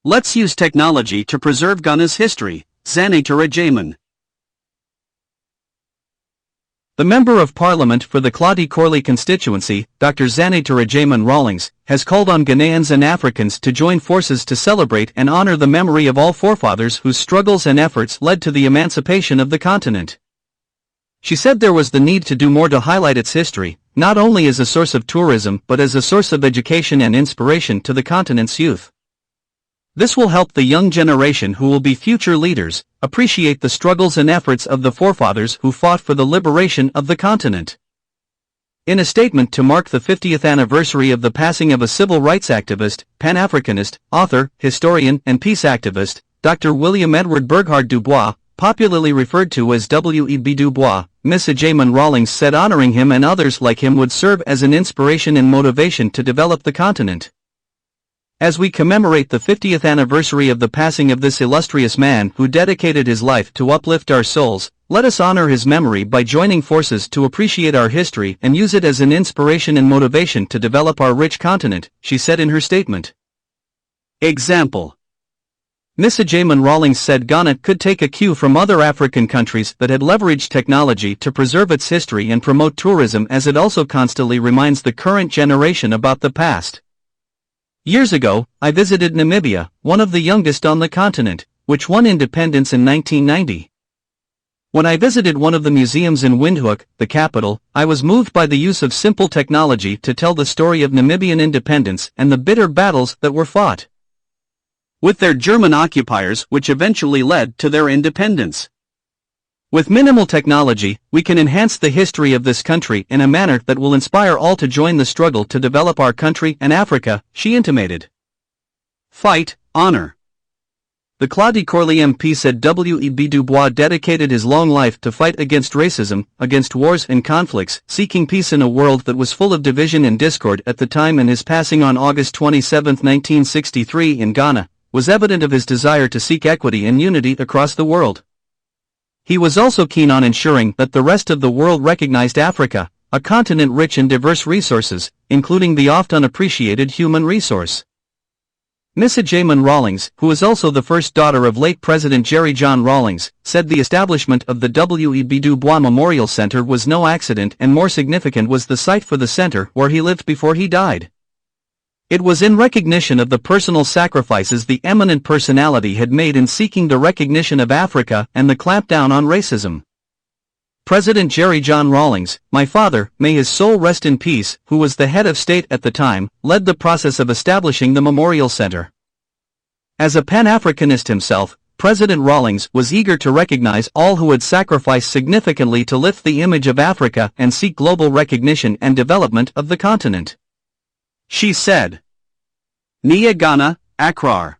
Let's use technology to preserve Ghana's history. Zanetor Agyeman. The Member of Parliament for the Kladi-Korli constituency, Dr. Zanetor Agyeman Rawlings, has called on Ghanaians and Africans to join forces to celebrate and honor the memory of all forefathers whose struggles and efforts led to the emancipation of the continent. She said there was the need to do more to highlight its history, not only as a source of tourism but as a source of education and inspiration to the continent's youth. This will help the young generation who will be future leaders appreciate the struggles and efforts of the forefathers who fought for the liberation of the continent. In a statement to mark the 50th anniversary of the passing of a civil rights activist, Pan-Africanist, author, historian, and peace activist, Dr. William Edward Burghardt Dubois, popularly referred to as W.E.B. Dubois, Ms. Agyeman Rawlings said honoring him and others like him would serve as an inspiration and motivation to develop the continent. As we commemorate the 50th anniversary of the passing of this illustrious man who dedicated his life to uplift our souls, let us honor his memory by joining forces to appreciate our history and use it as an inspiration and motivation to develop our rich continent, she said in her statement. Example. Ms. Agyeman Rawlings said Ghana could take a cue from other African countries that had leveraged technology to preserve its history and promote tourism, as it also constantly reminds the current generation about the past. Years ago, I visited Namibia, one of the youngest on the continent, which won independence in 1990. When I visited one of the museums in Windhoek, the capital, I was moved by the use of simple technology to tell the story of Namibian independence and the bitter battles that were fought with their German occupiers, which eventually led to their independence. With minimal technology, we can enhance the history of this country in a manner that will inspire all to join the struggle to develop our country and Africa, she intimated. Fight, honor. The Kladi-Korli MP said W.E.B. Dubois dedicated his long life to fight against racism, against wars and conflicts, seeking peace in a world that was full of division and discord at the time, and his passing on August 27, 1963 in Ghana, was evident of his desire to seek equity and unity across the world. He was also keen on ensuring that the rest of the world recognized Africa, a continent rich in diverse resources, including the often appreciated human resource. Ms. Agyeman Rawlings, who is also the first daughter of late President Jerry John Rawlings, said the establishment of the W.E.B. Dubois Memorial Center was no accident, and more significant was the site for the center where he lived before he died. It was in recognition of the personal sacrifices the eminent personality had made in seeking the recognition of Africa and the clampdown on racism. President Jerry John Rawlings, my father, may his soul rest in peace, who was the head of state at the time, led the process of establishing the Memorial Center. As a Pan-Africanist himself, President Rawlings was eager to recognize all who had sacrificed significantly to lift the image of Africa and seek global recognition and development of the continent. She said, Nia Ghana, Akrar.